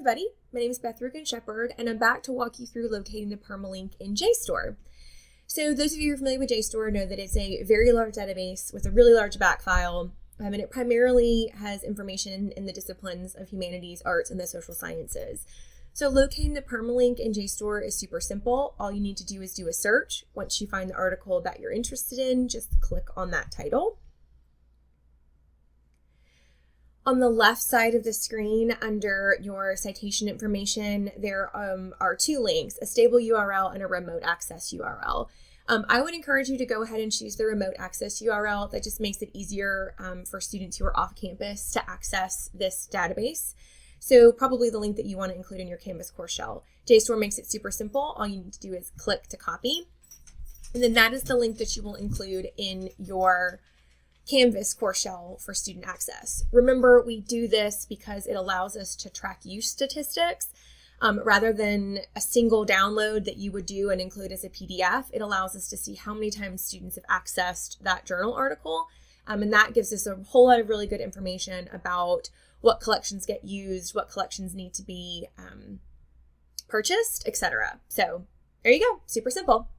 everybody, my name is Beth Rugen-Shepherd, and I'm back to walk you through locating the permalink in JSTOR. So those of you who are familiar with JSTOR know that it's a very large database with a really large back file, and it primarily has information in the disciplines of humanities, arts, and the social sciences. So locating the permalink in JSTOR is super simple. All you need to do is do a search. Once you find the article that you're interested in, just click on that title. On the left side of the screen, under your citation information, there are two links, a stable URL and a remote access URL. I would encourage you to go ahead and choose the remote access URL. That just makes it easier for students who are off campus to access this database. So probably the link that you want to include in your Canvas course shell. JSTOR makes it super simple. All you need to do is click to copy. And then that is the link that you will include in your Canvas course shell for student access. Remember, we do this because it allows us to track use statistics rather than a single download that you would do and include as a PDF. It allows us to see how many times students have accessed that journal article. And that gives us a whole lot of really good information about what collections get used, what collections need to be purchased, etc. So there you go, super simple.